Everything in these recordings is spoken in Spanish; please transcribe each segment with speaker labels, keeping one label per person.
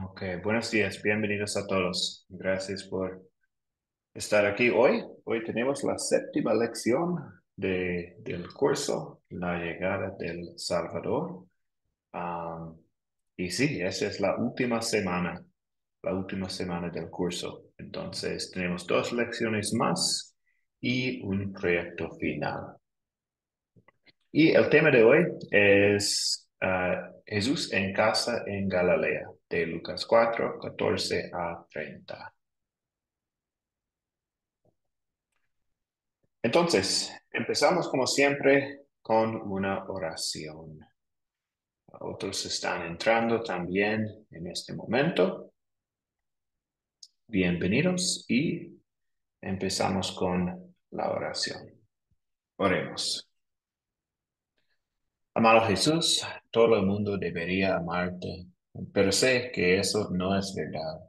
Speaker 1: Ok, buenos días, bienvenidos a todos. Gracias por estar aquí hoy. Hoy tenemos la séptima lección del curso, La llegada del Salvador. Am, y sí, esa es la última semana del curso. Entonces, tenemos dos lecciones más y un proyecto final. Y el tema de hoy es Jesús en casa en Galilea, de Lucas 4, 14 a 30. Entonces, empezamos como siempre con una oración. Otros están entrando también en este momento. Bienvenidos y empezamos con la oración. Oremos. Amado Jesús, todo el mundo debería amarte, pero sé que eso no es verdad.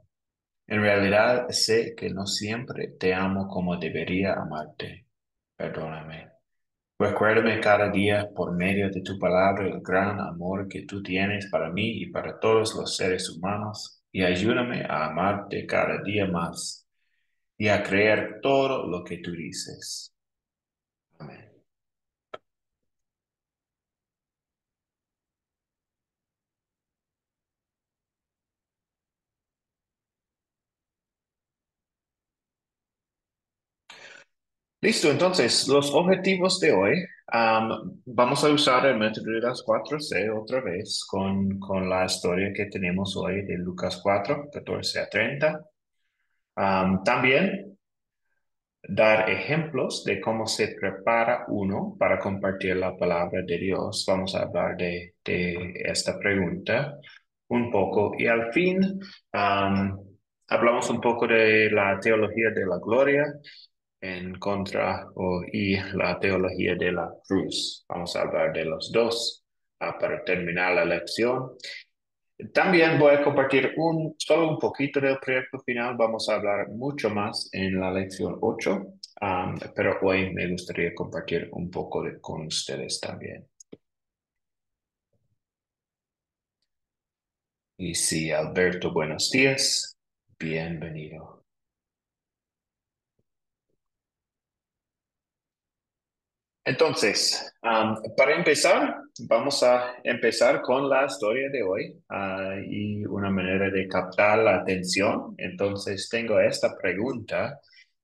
Speaker 1: En realidad sé que no siempre te amo como debería amarte. Perdóname. Recuérdame cada día por medio de tu palabra el gran amor que tú tienes para mí y para todos los seres humanos y ayúdame a amarte cada día más y a creer todo lo que tú dices. Amén. Listo, entonces los objetivos de hoy. Vamos a usar el método de las 4C otra vez con la historia que tenemos hoy de Lucas 4, 14 a 30. También dar ejemplos de cómo se prepara uno para compartir la palabra de Dios. Vamos a hablar de esta pregunta un poco y al fin hablamos un poco de la teología de la gloria en contra y la teología de la cruz. Vamos a hablar de los dos para terminar la lección. También voy a compartir solo un poquito del proyecto final. Vamos a hablar mucho más en la lección 8, pero hoy me gustaría compartir un poco con ustedes también. Y sí, Alberto, buenos días. Bienvenido. Entonces, para empezar, vamos a empezar con la historia de hoy, y una manera de captar la atención. Entonces, tengo esta pregunta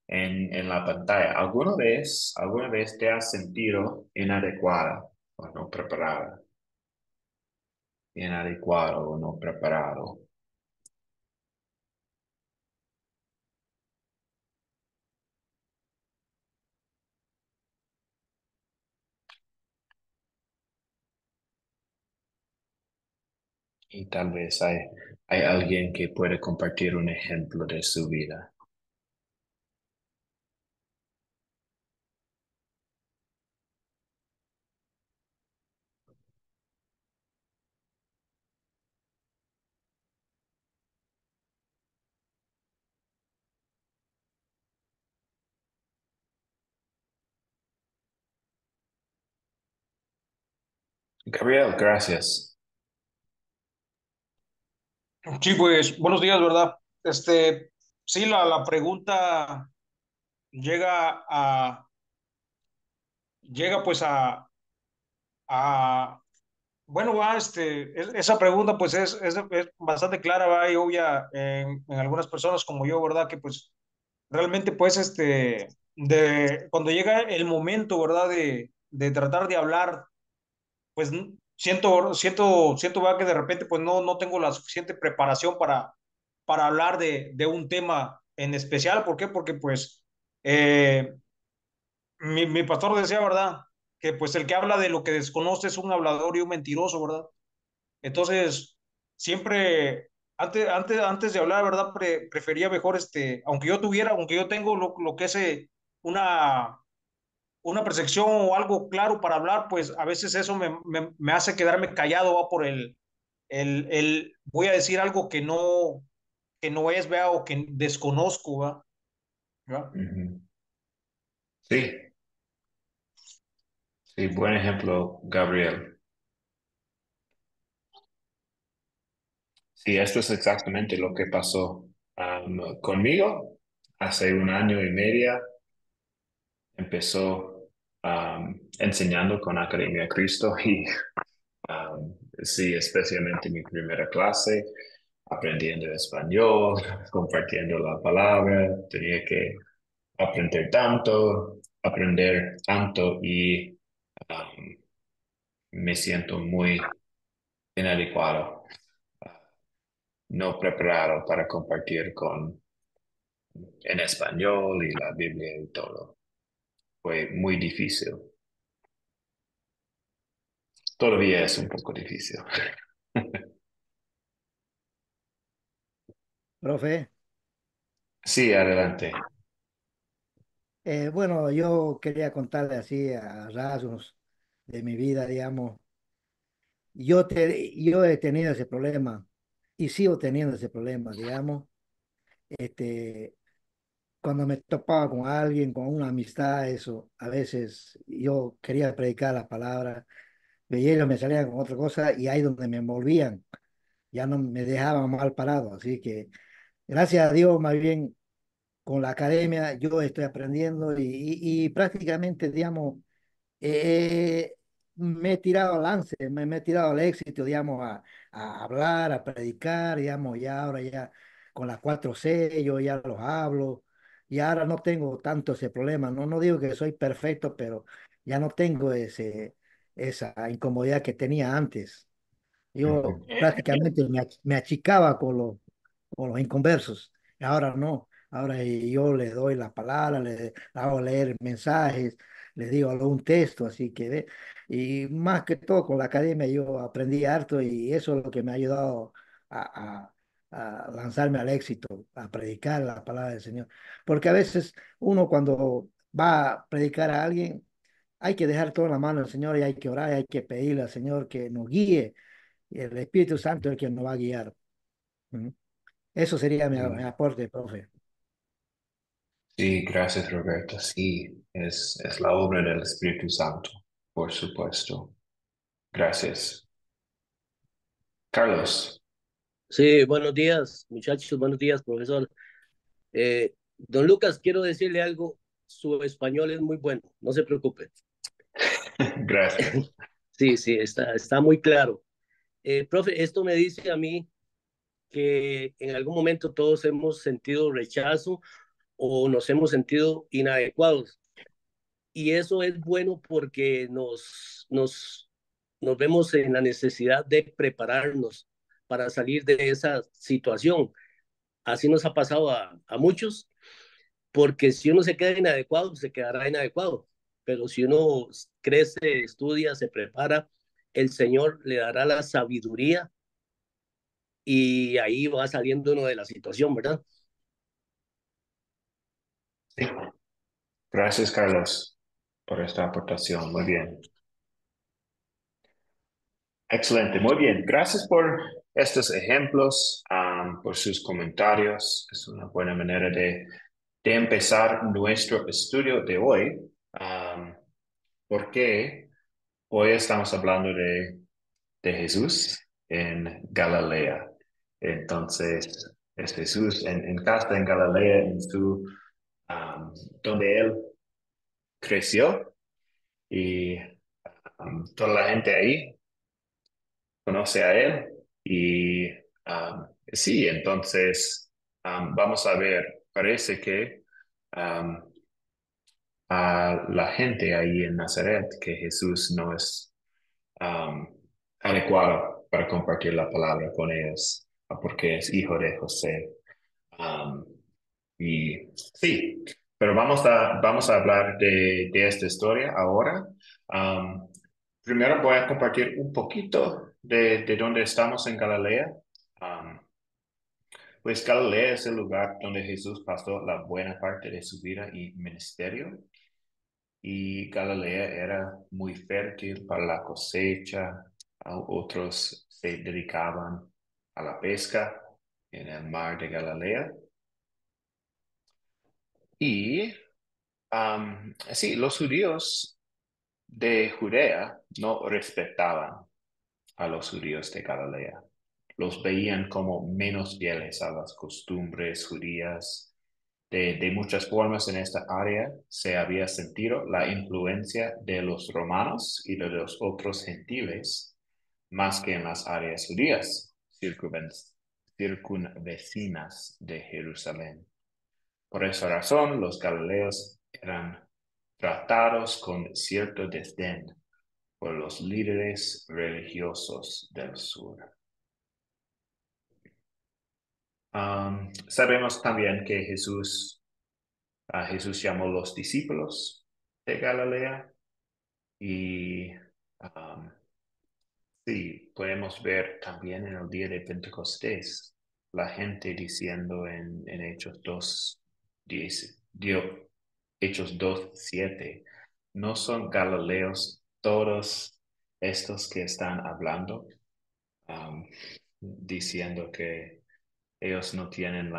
Speaker 1: en la pantalla. Alguna vez te has sentido inadecuada o no preparada? Inadecuado o no preparado. Y tal vez hay alguien que puede compartir un ejemplo de su vida. Gabriel, gracias.
Speaker 2: Sí, pues buenos días, ¿verdad? Sí, la pregunta llega llega pues a, bueno, va, esa pregunta pues es bastante clara, va, y obvia en algunas personas como yo, ¿verdad? Que pues realmente pues cuando llega el momento, ¿verdad? De tratar de hablar, pues siento, va, que de repente pues no tengo la suficiente preparación para hablar de un tema en especial. ¿Por qué? Porque pues eh, mi pastor decía, ¿verdad? Que pues el que habla de lo que desconoce es un hablador y un mentiroso, ¿verdad? Entonces, siempre, antes de hablar, ¿verdad? Prefería mejor, aunque yo tengo lo que es una, una percepción o algo claro para hablar, pues a veces eso me hace quedarme callado, ¿va? Por voy a decir algo que no es, vea, o que desconozco, ¿va? ¿Va?
Speaker 1: Ujú. Sí, sí, buen ejemplo, Gabriel. Sí, esto es exactamente lo que pasó conmigo. Hace un año y medio empezó enseñando con Academia Cristo y sí, especialmente mi primera clase, aprendiendo español, compartiendo la palabra, tenía que aprender tanto y um, me siento muy inadecuado, no preparado para compartir en español y la Biblia y todo. Fue muy difícil. Todavía es un poco difícil.
Speaker 3: Profe,
Speaker 1: Sí, adelante.
Speaker 3: bueno, yo quería contarle así a rasgos de mi vida, digamos. Yo he tenido ese problema y sigo teniendo ese problema, digamos. Este, cuando me topaba con alguien, con una amistad, eso, a veces yo quería predicar la palabra, pero ellos me salían con otra cosa y ahí donde me envolvían, ya no me dejaban mal parado. Así que, gracias a Dios, más bien con la academia yo estoy aprendiendo y prácticamente, digamos, me he tirado al lance, me he tirado al éxito, digamos, a hablar, a predicar, digamos, ya ahora ya con las 4C yo ya los hablo y ahora no tengo tanto ese problema, no digo que soy perfecto, pero ya no tengo esa incomodidad que tenía antes. Yo prácticamente me achicaba con los inconversos. Ahora no. Ahora yo les doy la palabra, les hago leer mensajes, les digo algún texto, así que ve. Y más que todo con la academia yo aprendí harto y eso es lo que me ha ayudado a lanzarme al éxito, a predicar la palabra del Señor. Porque a veces uno cuando va a predicar a alguien, hay que dejar todo en la mano del Señor y hay que orar y hay que pedirle al Señor que nos guíe y el Espíritu Santo es el que nos va a guiar. ¿Mm? Eso sería mi
Speaker 1: Sí,
Speaker 3: aporte, profe.
Speaker 1: sí, gracias, Roberto. Sí, es la obra del Espíritu Santo, por supuesto. Gracias. Carlos.
Speaker 4: Sí, buenos días, muchachos, buenos días, profesor. Don Lucas, quiero decirle algo, su español es muy bueno, no se preocupe.
Speaker 1: Gracias.
Speaker 4: Sí, sí, está muy claro. Profe, esto me dice a mí que en algún momento todos hemos sentido rechazo o nos hemos sentido inadecuados. Y eso es bueno porque nos vemos en la necesidad de prepararnos para salir de esa situación. Así nos ha pasado a muchos, porque si uno se queda inadecuado, se quedará inadecuado. Pero si uno crece, estudia, se prepara, el Señor le dará la sabiduría y ahí va saliendo uno de la situación, ¿verdad?
Speaker 1: Sí. Gracias, Carlos, por esta aportación. Muy bien. Excelente, muy bien. Gracias por estos ejemplos, por sus comentarios. Es una buena manera de empezar nuestro estudio de hoy, porque hoy estamos hablando de Jesús en Galilea. Entonces, es Jesús en casa en Galilea, um, donde él creció y toda la gente ahí conoce a él y sí, entonces vamos a ver, parece que um, a la gente ahí en Nazaret que Jesús no es um, adecuado para compartir la palabra con ellos, porque es hijo de José. Um, y sí, pero vamos a hablar de esta historia ahora. Um, Primero voy a compartir un poquito de dónde estamos en Galilea. Um, pues Galilea es el lugar donde Jesús pasó la buena parte de su vida y ministerio. Y Galilea era muy fértil para la cosecha. Otros se dedicaban a la pesca en el mar de Galilea. Y sí, los judíos de Judea no respetaban a los judíos de Galilea. los veían como menos fieles a las costumbres judías. De muchas formas en esta área se había sentido la influencia de los romanos y de los otros gentiles, más que en las áreas judías circunvecinas de Jerusalén. Por esa razón, los galileos eran tratados con cierto desdén por los líderes religiosos del sur. Sabemos también que Jesús llamó los discípulos de Galilea y sí, podemos ver también en el día de Pentecostés la gente diciendo en Hechos 2, 10, Hechos 2, 7, ¿no son galileos todos estos que están hablando? Diciendo que ellos no tienen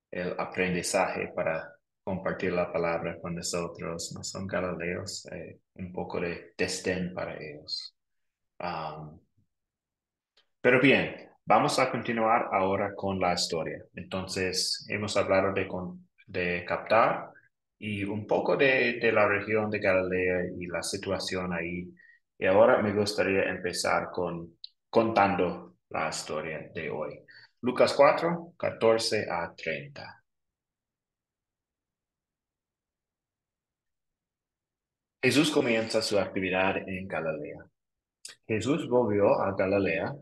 Speaker 1: el aprendizaje para compartir la palabra con nosotros, no son galileos, un poco de desdén para ellos. Pero bien, vamos a continuar ahora con la historia. Entonces, hemos hablado de captar y un poco de la región de Galilea y la situación ahí. Y ahora me gustaría empezar contando la historia de hoy. Lucas 4, 14 a 30. Jesús comienza su actividad en Galilea. Jesús volvió a Galilea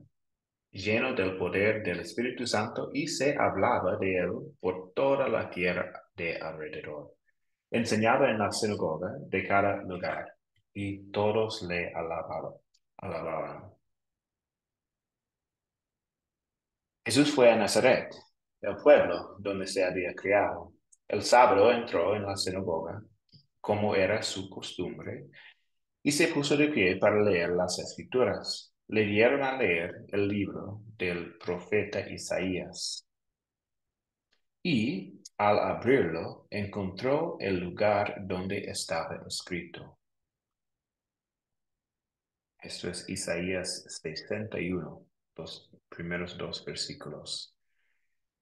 Speaker 1: lleno del poder del Espíritu Santo, y se hablaba de él por toda la tierra de alrededor. Enseñaba en la sinagoga de cada lugar, y todos le alababan. Jesús fue a Nazaret, el pueblo donde se había criado. El sábado entró en la sinagoga, como era su costumbre, y se puso de pie para leer las Escrituras. Le dieron a leer el libro del profeta Isaías. Y al abrirlo, encontró el lugar donde estaba escrito. Esto es Isaías 61, los primeros dos versículos.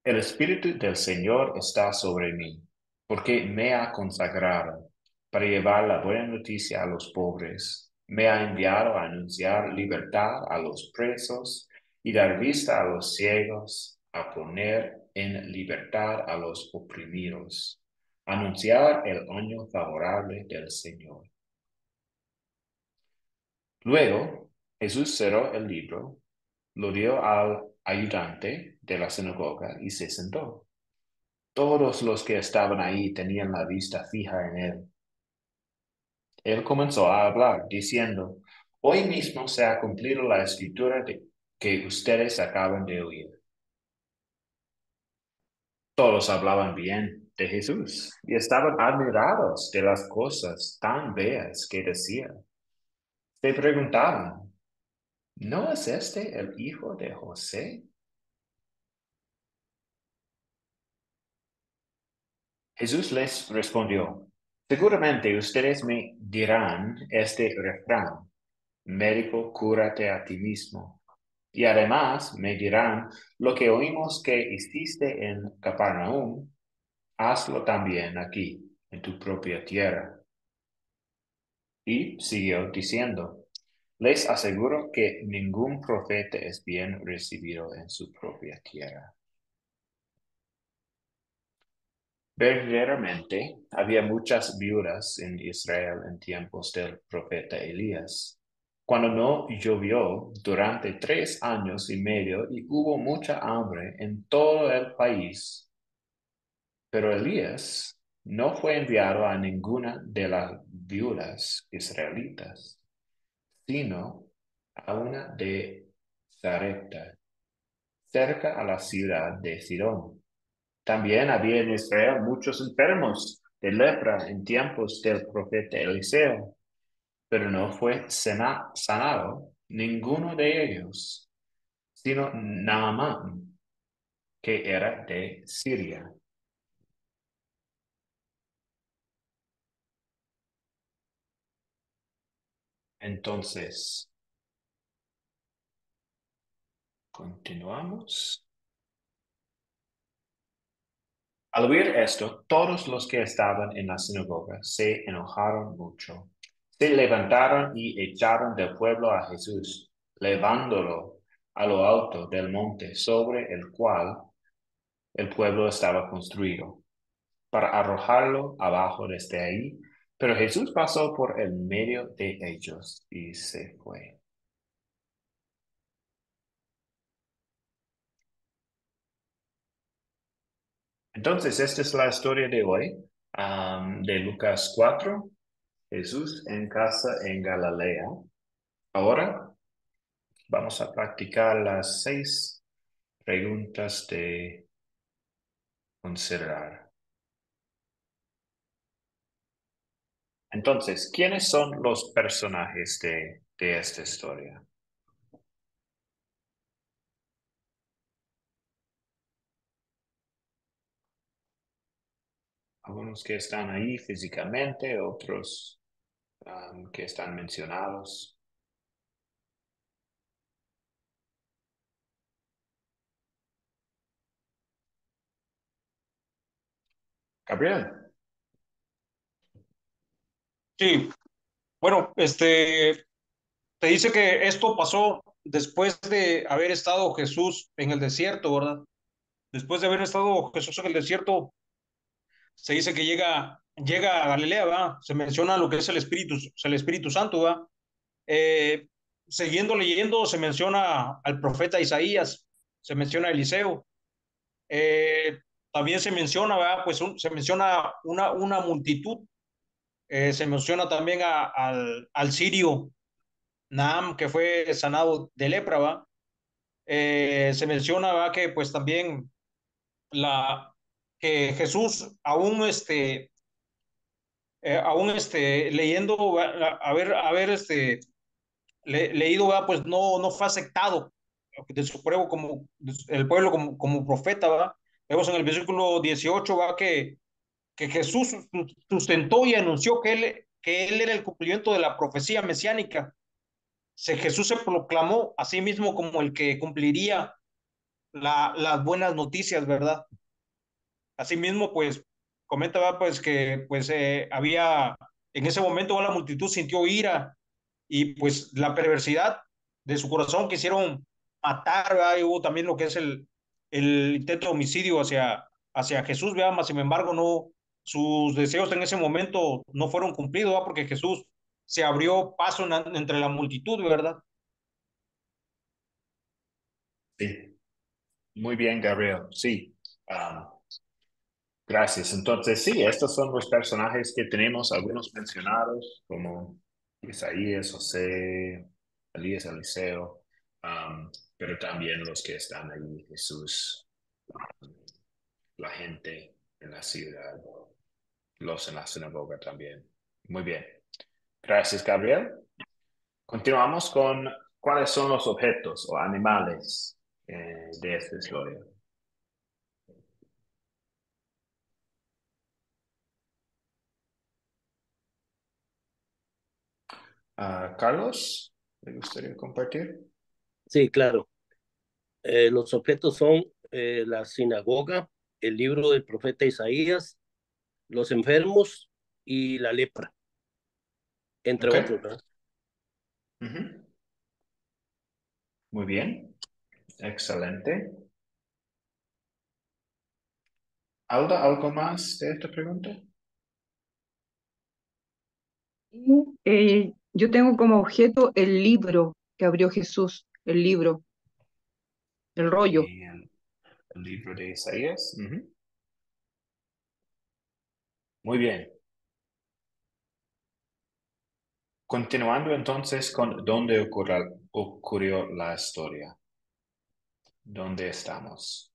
Speaker 1: El Espíritu del Señor está sobre mí, porque me ha consagrado para llevar la buena noticia a los pobres. Me ha enviado a anunciar libertad a los presos y dar vista a los ciegos, a poner en libertad a los oprimidos, anunciar el año favorable del Señor. Luego, Jesús cerró el libro, lo dio al ayudante de la sinagoga y se sentó. Todos los que estaban ahí tenían la vista fija en él. Él comenzó a hablar, diciendo, hoy mismo se ha cumplido la escritura que ustedes acaban de oír. Todos hablaban bien de Jesús y estaban admirados de las cosas tan bellas que decía. Se preguntaban, ¿no es este el hijo de José? Jesús les respondió, seguramente ustedes me dirán este refrán, médico, cúrate a ti mismo. Y además me dirán, lo que oímos que hiciste en Capernaum, hazlo también aquí, en tu propia tierra. Y siguió diciendo, les aseguro que ningún profeta es bien recibido en su propia tierra. Verdaderamente, había muchas viudas en Israel en tiempos del profeta Elías, cuando no llovió durante 3 años y medio y hubo mucha hambre en todo el país. Pero Elías no fue enviado a ninguna de las viudas israelitas, sino a una de Sarepta, cerca a la ciudad de Sidón. También había en Israel muchos enfermos de lepra en tiempos del profeta Eliseo, pero no fue sanado ninguno de ellos, sino Naamán, que era de Siria. Entonces, Continuamos. Al oír esto, todos los que estaban en la sinagoga se enojaron mucho. Se levantaron y echaron del pueblo a Jesús, llevándolo a lo alto del monte sobre el cual el pueblo estaba construido, para arrojarlo abajo desde ahí. Pero Jesús pasó por el medio de ellos y se fue. Entonces, esta es la historia de hoy, de Lucas 4, Jesús en casa en Galilea. Ahora vamos a practicar las 6 preguntas de considerar. Entonces, ¿quiénes son los personajes de esta historia? Algunos que están ahí físicamente, otros que están mencionados. Gabriel.
Speaker 2: Sí, bueno, te dice que esto pasó después de haber estado Jesús en el desierto, ¿verdad? Después de haber estado Jesús en el desierto, se dice que llega a Galilea, ¿va? Se menciona lo que es el Espíritu Santo, ¿va? Eh, Siguiendo leyendo, se menciona al profeta Isaías, se menciona a Eliseo, eh, también se menciona, ¿va? Pues se menciona una multitud, se menciona también al sirio Naam, que fue sanado de lepra, ¿va? Se menciona, ¿va? Que pues también la, que Jesús aún leyendo, haber leído, ¿va? Pues no fue aceptado de su pueblo el pueblo como profeta, ¿va? Vemos en el versículo 18, ¿va? Que Jesús sustentó y anunció que él era el cumplimiento de la profecía mesiánica. Jesús se proclamó a sí mismo como el que cumpliría las buenas noticias, ¿verdad? Asimismo, pues comentaba pues que pues había en ese momento la multitud sintió ira y pues la perversidad de su corazón quisieron matar, ¿verdad? Y hubo también lo que es el intento de homicidio hacia Jesús, ¿verdad? Mas, sin embargo, no, sus deseos en ese momento no fueron cumplidos, ¿verdad? Porque Jesús se abrió paso entre la multitud, ¿verdad?
Speaker 1: Sí, muy bien, Gabriel. Sí. Gracias. Entonces, sí, estos son los personajes que tenemos, algunos mencionados, como Isaías, José, Elías, Eliseo, pero también los que están ahí, Jesús, la gente en la ciudad, los en la sinagoga también. Muy bien. Gracias, Gabriel. Continuamos con cuáles son los objetos o animales de esta historia. Carlos, ¿me gustaría compartir?
Speaker 4: Sí, claro. Los objetos son la sinagoga, el libro del profeta Isaías, los enfermos y la lepra, entre
Speaker 1: Ok.
Speaker 4: otros, ¿verdad?
Speaker 1: Ujú. Muy bien. Excelente. Alda, ¿algo más de esta pregunta?
Speaker 5: Yo tengo como objeto el libro que abrió Jesús, el libro, el rollo.
Speaker 1: Y el libro de Isaías. Ujú. Muy bien. Continuando entonces con dónde ocurrió la historia. ¿Dónde estamos?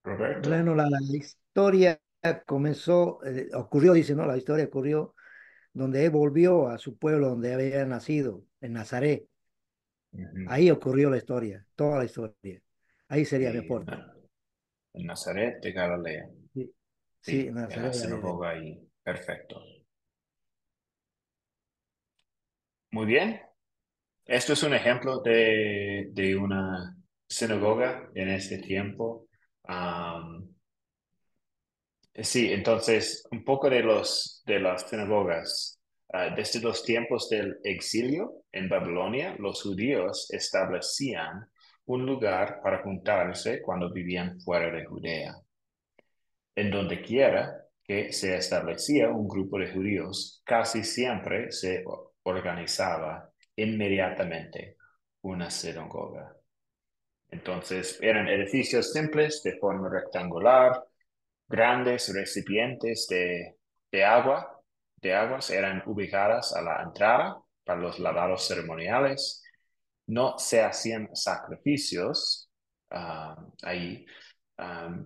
Speaker 1: Roberto.
Speaker 3: Bueno, la historia comenzó, ocurrió, dice, ¿no? La historia ocurrió donde él volvió a su pueblo donde había nacido, en Nazaret.
Speaker 1: Ujú.
Speaker 3: Ahí ocurrió la historia, toda la historia. Ahí sería mi
Speaker 1: Sí,
Speaker 3: aporte.
Speaker 1: en Nazaret de Galilea.
Speaker 3: Sí, sí, en
Speaker 1: Sí, en la
Speaker 3: Nazaret, Galilea.
Speaker 1: sinagoga ahí. Perfecto. Muy bien. Esto es un ejemplo de una sinagoga en este tiempo. Am, sí, entonces, un poco de las sinagogas. Desde los tiempos del exilio en Babilonia, los judíos establecían un lugar para juntarse cuando vivían fuera de Judea. En donde quiera que se establecía un grupo de judíos, casi siempre se organizaba inmediatamente una sinagoga. Entonces, eran edificios simples de forma rectangular, grandes recipientes de agua, de aguas eran ubicadas a la entrada para los lavados ceremoniales. No se hacían sacrificios ahí,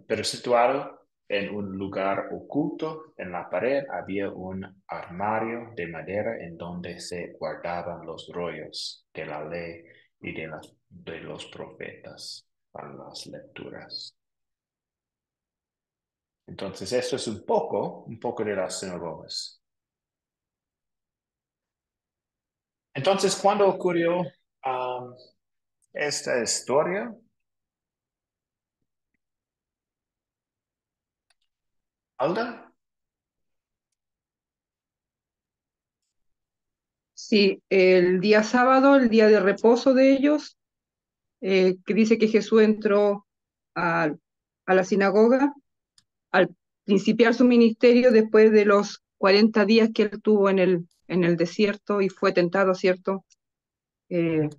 Speaker 1: pero situado en un lugar oculto en la pared había un armario de madera en donde se guardaban los rollos de la ley y de los profetas para las lecturas. Entonces, esto es un poco de las sinagogas. Entonces, ¿cuándo ocurrió esta historia? ¿Alda?
Speaker 5: Sí, el día sábado, el día de reposo de ellos, que dice que Jesús entró a, a la sinagoga al principiar su ministerio después de los 40 días que él tuvo en el desierto y fue tentado, ¿cierto?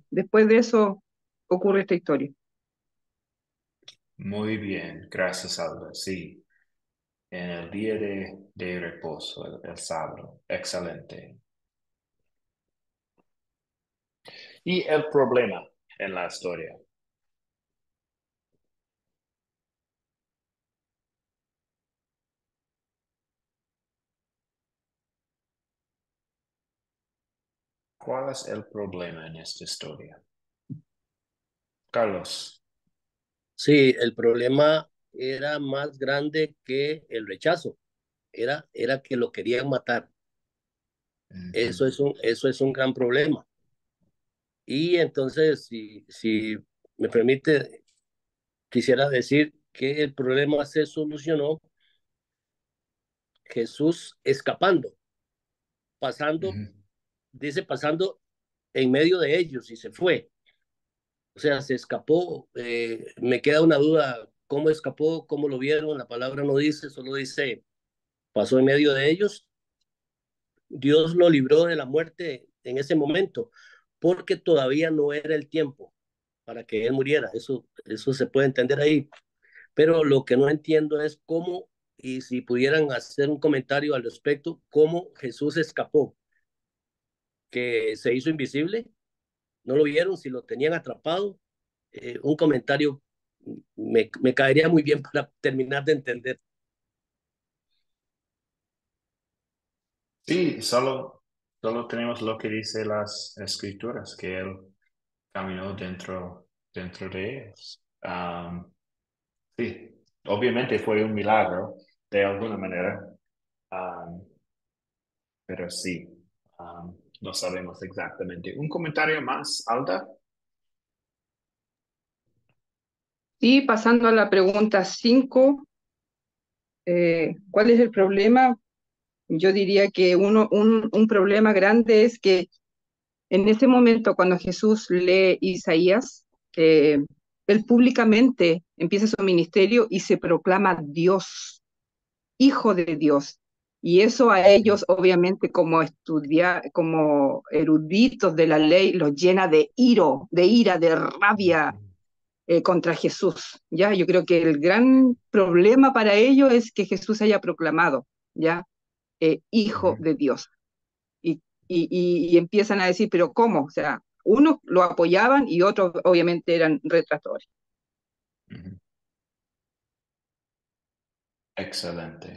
Speaker 5: Después de eso ocurre esta historia.
Speaker 1: Muy bien, gracias, Alda. Sí, en el día de reposo, el sábado. Excelente. Y el problema en la historia. ¿Cuál es el problema en esta historia? Carlos.
Speaker 4: Sí, el problema era más grande que el rechazo, era que lo querían matar.
Speaker 1: Ujú,
Speaker 4: Eso es un gran problema. Y entonces, si me permite, quisiera decir que el problema se solucionó Jesús escapando, pasando,
Speaker 1: ujú.
Speaker 4: dice pasando en medio de ellos y se fue. O sea, se escapó. Me queda una duda, ¿cómo escapó? ¿Cómo lo vieron? La palabra no dice, solo dice, pasó en medio de ellos. Dios lo libró de la muerte en ese momento, porque todavía no era el tiempo para que él muriera. Eso se puede entender ahí. Pero lo que no entiendo es cómo, y si pudieran hacer un comentario al respecto, cómo Jesús escapó, que se hizo invisible, no lo vieron, si lo tenían atrapado. Un comentario me caería muy bien para terminar de entender.
Speaker 1: Sí, solo tenemos lo que dice las escrituras, que él caminó dentro de ellos. Sí, obviamente fue un milagro de alguna manera, um, pero sí, no sabemos exactamente. ¿Un comentario más, Alda?
Speaker 5: Sí, pasando a la pregunta 5, ¿cuál es el problema? Yo diría que un problema grande es que en ese momento, cuando Jesús lee Isaías, él públicamente empieza su ministerio y se proclama Dios, hijo de Dios. Y eso a ellos, obviamente, como eruditos de la ley, los llena de ira, de rabia contra Jesús. ¿Ya? Yo creo que el gran problema para ellos es que Jesús haya proclamado, ¿ya? Hijo
Speaker 1: Ujú,
Speaker 5: de Dios. Y, y empiezan a decir, pero ¿cómo? O sea, unos lo apoyaban y otros obviamente eran retractores.
Speaker 1: ujú. Excelente.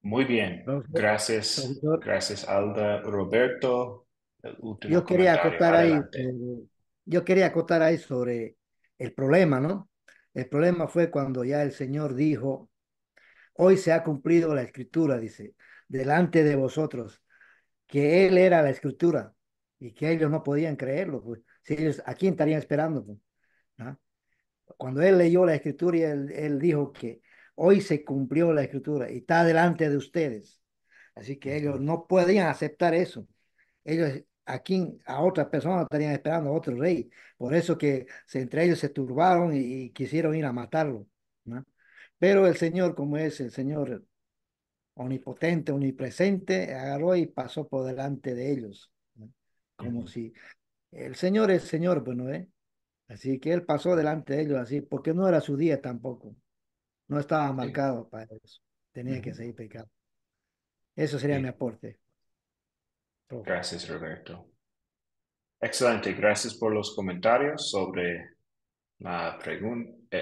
Speaker 1: Muy bien.
Speaker 3: Profesor,
Speaker 1: Gracias,
Speaker 3: profesor,
Speaker 1: gracias Alda. Roberto, el último
Speaker 3: yo quería
Speaker 1: comentario.
Speaker 3: acotar ahí,
Speaker 1: Adelante.
Speaker 3: yo quería acotar ahí sobre el problema, ¿no? El problema fue cuando ya el Señor dijo, hoy se ha cumplido la escritura, dice, delante de vosotros, que Él era la escritura y que ellos no podían creerlo, pues. Si ellos, ¿a quién estarían esperando, pues? ¿Ah? Cuando Él leyó la escritura, y él dijo que hoy se cumplió la escritura y está delante de ustedes. Así que ellos
Speaker 1: Ujú,
Speaker 3: no podían aceptar eso. Ellos aquí a otras personas estarían esperando a otro rey. Por eso que entre ellos se turbaron y quisieron ir a matarlo, ¿no? Pero el Señor, como es el Señor omnipotente, omnipresente, agarró y pasó por delante de ellos, ¿no? Como
Speaker 1: ujú.
Speaker 3: si el Señor es Señor, bueno, ¿eh? Así que Él pasó delante de ellos así, porque no era su día tampoco. No estaba
Speaker 1: Sí.
Speaker 3: marcado para eso. Tenía que
Speaker 1: Ujú.
Speaker 3: seguir pecado. Eso sería mi
Speaker 1: Sí.
Speaker 3: aporte, profe.
Speaker 1: Gracias, Roberto. Excelente. Gracias por los comentarios sobre la pregunta,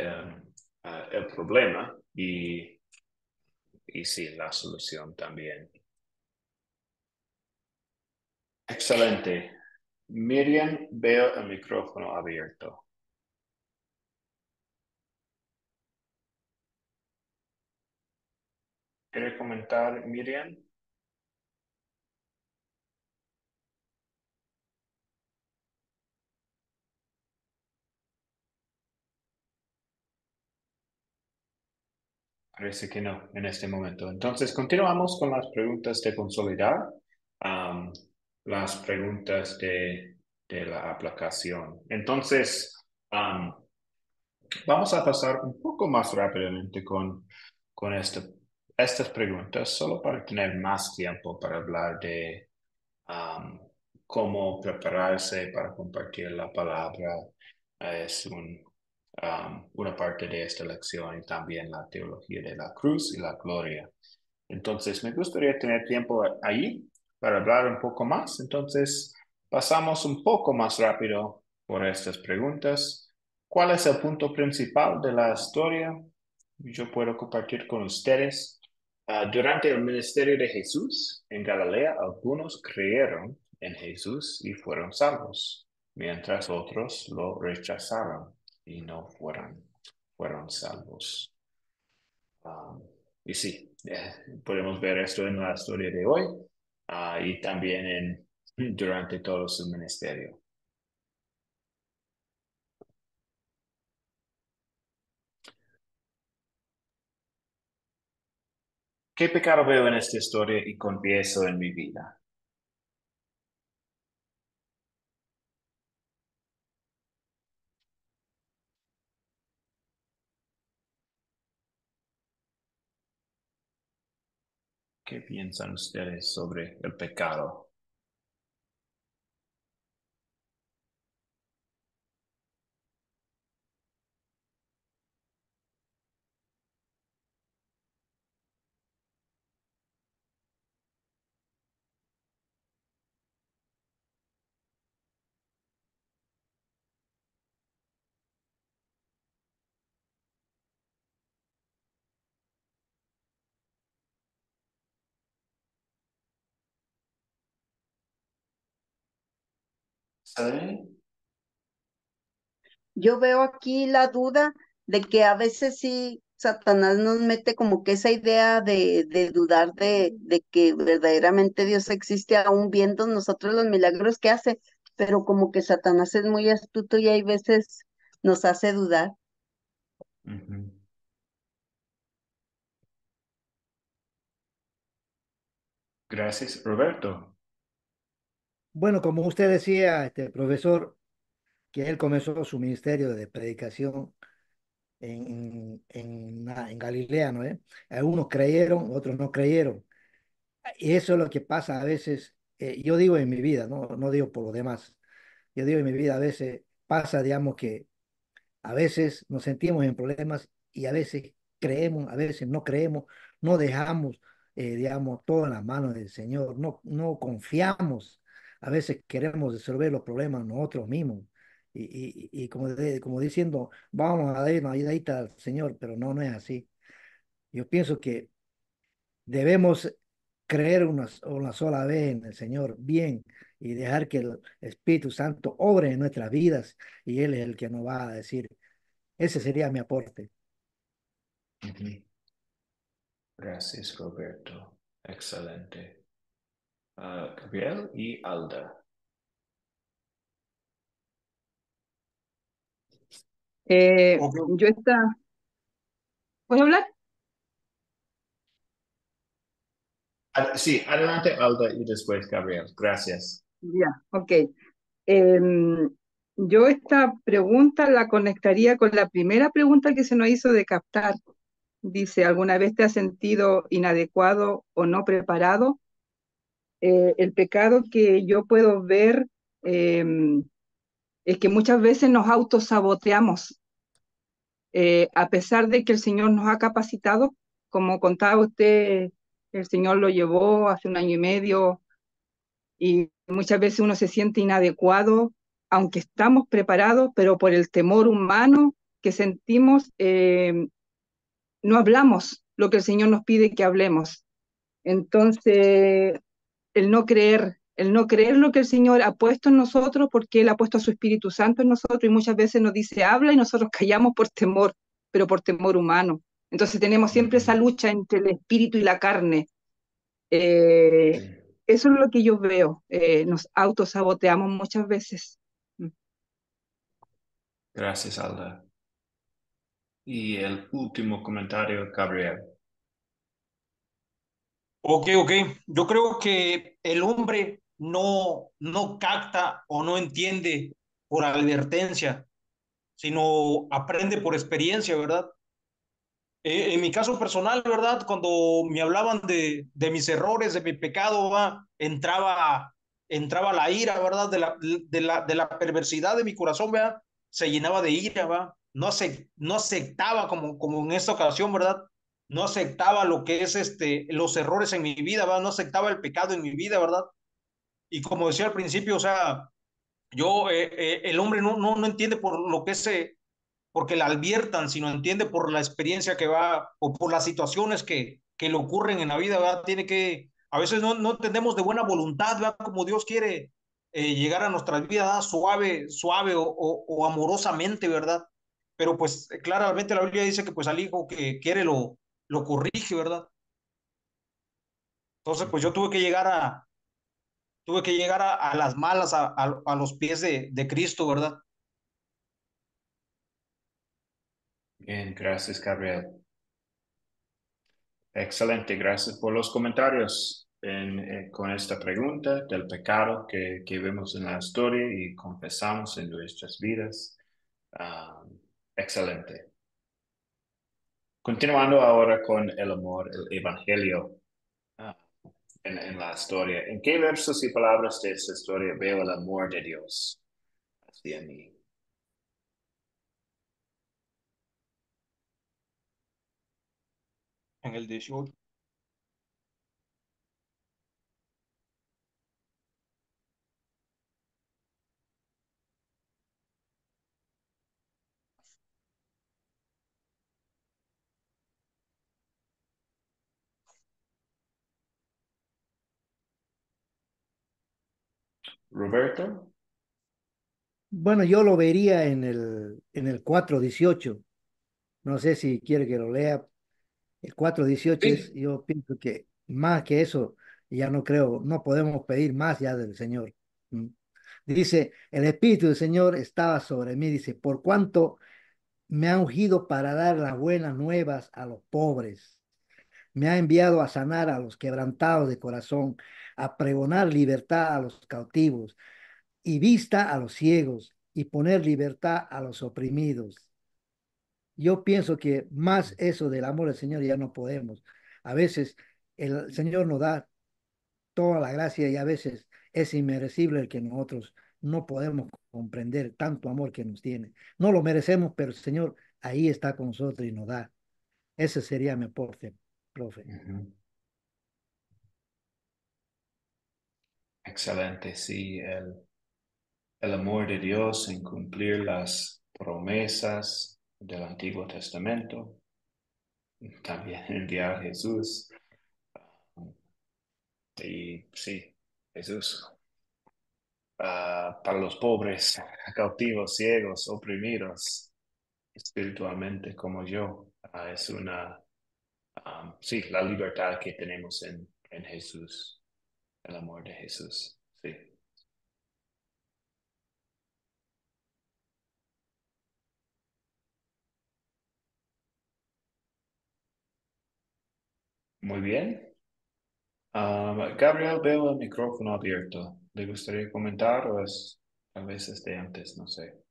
Speaker 1: el problema y sí, la solución también. Excelente. Miriam, veo el micrófono abierto. ¿Quiere comentar, Miriam? Parece que no en este momento. Entonces, continuamos con las preguntas de consolidar, am, las preguntas de la aplicación. Entonces, vamos a pasar un poco más rápidamente con estas preguntas, solo para tener más tiempo para hablar de um, cómo prepararse para compartir la palabra. Es una parte de esta lección y también la teología de la cruz y la gloria. Entonces, me gustaría tener tiempo ahí para hablar un poco más. Entonces, pasamos un poco más rápido por estas preguntas. ¿Cuál es el punto principal de la historia? Yo puedo compartir con ustedes. Durante el ministerio de Jesús en Galilea, algunos creyeron en Jesús y fueron salvos, mientras otros lo rechazaron y no fueron salvos. Um, y sí, podemos ver esto en la historia de hoy, y también durante todo su ministerio. ¿Qué pecado veo en esta historia y confieso en mi vida? ¿Qué piensan ustedes sobre el pecado? ¿Sí?
Speaker 6: Yo veo aquí la duda de que a veces sí Satanás nos mete como que esa idea de dudar de que verdaderamente Dios existe aún viendo nosotros los milagros que hace, pero como que Satanás es muy astuto y hay veces nos hace dudar.
Speaker 1: Ujú. Gracias, Roberto.
Speaker 3: Bueno, como usted decía, este profesor, que él comenzó su ministerio de predicación en Galilea, ¿no? Algunos creyeron, otros no creyeron. Y eso es lo que pasa a veces, yo digo en mi vida, ¿no? No digo por los demás. Yo digo en mi vida a veces pasa, digamos, que a veces nos sentimos en problemas y a veces creemos, a veces no creemos, no dejamos, digamos, todo en las manos del Señor, no confiamos, a veces queremos resolver los problemas nosotros mismos. Y como, como diciendo, vamos a dar una ayudadita al Señor, pero no es así. Yo pienso que Debemos creer una sola vez en el Señor bien y dejar que el Espíritu Santo obre en nuestras vidas y Él es el que nos va a decir. Ese sería mi aporte.
Speaker 1: Ujú. Gracias, Roberto. Excelente. Gabriel y Alda.
Speaker 2: Ok.
Speaker 5: Yo esta, ¿puedo hablar?
Speaker 1: Sí, adelante, Alda, y después Gabriel. Gracias.
Speaker 5: Ya, ok. Em, yo esta pregunta la conectaría con la primera pregunta que se nos hizo de captar. Dice, ¿alguna vez te has sentido inadecuado o no preparado? El pecado que yo puedo ver em, es que muchas veces nos autosaboteamos, a pesar de que el Señor nos ha capacitado, como contaba usted, el Señor lo llevó hace un año y medio y muchas veces uno se siente inadecuado, aunque estamos preparados, pero por el temor humano que sentimos, no hablamos lo que el Señor nos pide que hablemos. Entonces, el no creer lo que el Señor ha puesto en nosotros, porque Él ha puesto a su Espíritu Santo en nosotros y muchas veces nos dice habla y nosotros callamos por temor, pero por temor humano. Entonces tenemos siempre esa
Speaker 1: Ujú.
Speaker 5: lucha entre el espíritu y la carne. Eh,
Speaker 1: Sí.
Speaker 5: Eso es lo que yo veo. Nos autosaboteamos muchas veces.
Speaker 1: Gracias, Alda. Y el último comentario, Gabriel.
Speaker 2: Ok, ok. Yo creo que el hombre no capta o no entiende por advertencia, sino aprende por experiencia, ¿verdad? En mi caso personal, ¿verdad? Cuando me hablaban de mis errores, de mi pecado, ¿va? Entraba la ira, ¿verdad? De la perversidad de mi corazón, ¿verdad? Se llenaba de ira, ¿va? No aceptaba como en esta ocasión, ¿verdad? No aceptaba lo que es los errores en mi vida, ¿verdad? No aceptaba el pecado en mi vida, ¿verdad? Y como decía al principio, o sea, el hombre no entiende por lo que es porque la adviertan, sino entiende por la experiencia que va o por las situaciones que le ocurren en la vida, ¿verdad? A veces no entendemos de buena voluntad, ¿verdad? Como Dios quiere llegar a nuestras vidas, ¿verdad? Suave o amorosamente, ¿verdad? Pero pues claramente la Biblia dice que pues al hijo que quiere lo corrige, ¿verdad? Entonces pues yo tuve que llegar a las malas, a los pies de Cristo, ¿verdad?
Speaker 1: Bien, gracias, Gabriel. Excelente, gracias por los comentarios con esta pregunta del pecado que vemos en la historia y confesamos en nuestras vidas. Ah, excelente. Continuando ahora con el amor, el evangelio ah, en la historia. ¿En qué versos y palabras de esta historia veo el amor de Dios hacia mí?
Speaker 2: En el 18.
Speaker 1: Roberto.
Speaker 3: Bueno, yo lo vería en el 4:18. No sé si quiere que lo lea. El 4:18 es,
Speaker 2: Sí.
Speaker 3: yo pienso que más que eso, ya no creo, no podemos pedir más ya del Señor. ¿Mm? Dice, el Espíritu del Señor estaba sobre mí, dice, por cuanto me ha ungido para dar las buenas nuevas a los pobres, me ha enviado a sanar a los quebrantados de corazón, a pregonar libertad a los cautivos y vista a los ciegos y poner libertad a los oprimidos. Yo pienso que más eso del amor del Señor ya no podemos. A veces el Señor nos da toda la gracia y a veces es inmerecible el que nosotros no podemos comprender tanto amor que nos tiene. No lo merecemos, pero el Señor ahí está con nosotros y nos da. Ese sería mi aporte, profe.
Speaker 1: Ujú. Excelente, sí, el amor de Dios en cumplir las promesas del Antiguo Testamento, también enviar a Jesús Y sí, Jesús, para los pobres, cautivos, ciegos, oprimidos espiritualmente como yo, es una, sí, la libertad que tenemos en Jesús, el amor de Jesús. Sí. Muy bien. Gabriel, veo el micrófono abierto. ¿Le gustaría comentar o es a veces de antes? No sé.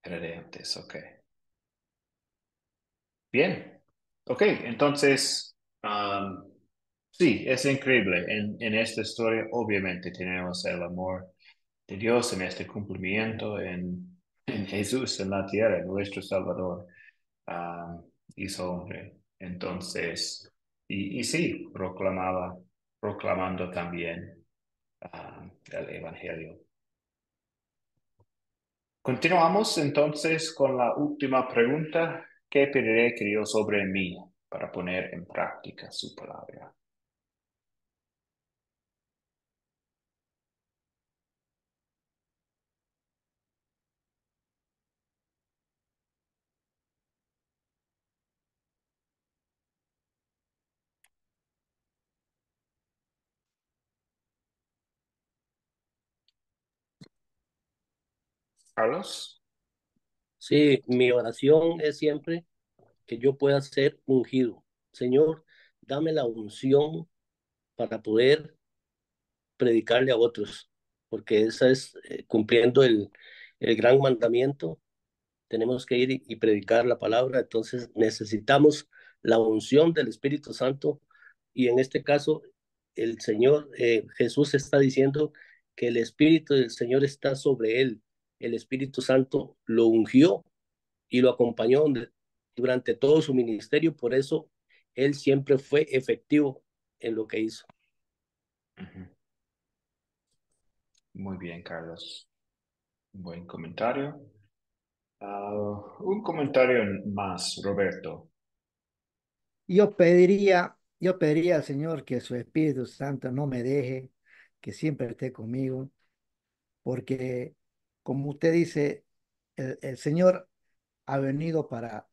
Speaker 1: Era de antes, ok. Bien. Ok, entonces, sí, es increíble. En esta historia, obviamente, tenemos el amor de Dios en este cumplimiento en Jesús en la tierra, nuestro Salvador, hizo hombre. Entonces, y sí, proclamando también el Evangelio. Continuamos entonces con la última pregunta. ¿Qué pediré que Dios sobre en mí para poner en práctica su palabra? Carlos.
Speaker 4: Sí, mi oración es siempre que yo pueda ser ungido. Señor, dame la unción para poder predicarle a otros, porque esa es cumpliendo el gran mandamiento. Tenemos que ir y predicar la palabra, entonces necesitamos la unción del Espíritu Santo y en este caso el Señor Jesús está diciendo que el Espíritu del Señor está sobre él. El Espíritu Santo lo ungió y lo acompañó durante todo su ministerio, por eso él siempre fue efectivo en lo que hizo.
Speaker 1: Ujú. Muy bien, Carlos. Buen comentario. Un comentario más, Roberto.
Speaker 3: Yo pediría al Señor que su Espíritu Santo no me deje, que siempre esté conmigo, porque como usted dice, el Señor ha venido para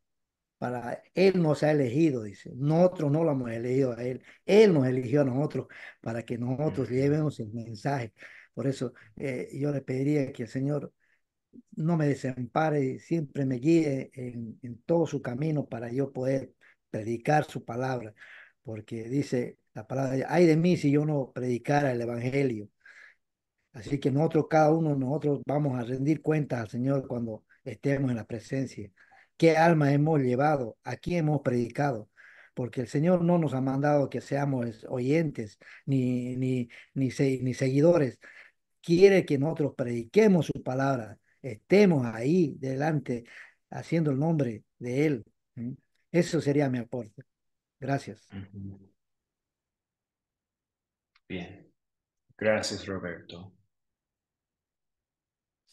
Speaker 3: Él nos ha elegido, dice. Nosotros no lo hemos elegido a Él. Él nos eligió a nosotros para que nosotros
Speaker 1: Ujú,
Speaker 3: llevemos el mensaje. Por eso yo le pediría que el Señor no me desampare y siempre me guíe en todo su camino para yo poder predicar su palabra. Porque dice la palabra, ay de mí si yo no predicara el Evangelio. Así que nosotros, cada uno de nosotros vamos a rendir cuentas al Señor cuando estemos en la presencia. ¿Qué alma hemos llevado? ¿A quién hemos predicado? Porque el Señor no nos ha mandado que seamos oyentes ni seguidores. Quiere que nosotros prediquemos su palabra, estemos ahí delante haciendo el nombre de Él. ¿Mm? Eso sería mi aporte. Gracias.
Speaker 1: ujú. Bien. Gracias, Roberto.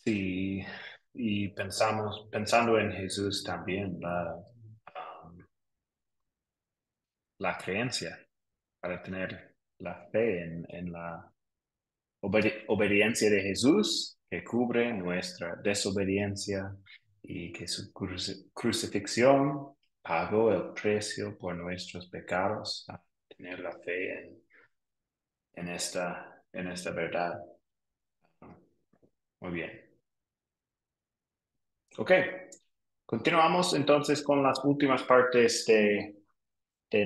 Speaker 1: Sí, y pensando en Jesús también, la creencia para tener la fe en la obediencia de Jesús que cubre nuestra desobediencia y que su crucifixión pagó el precio por nuestros pecados. Tener la fe en esta verdad. Muy bien. Ok. Continuamos entonces con las últimas partes de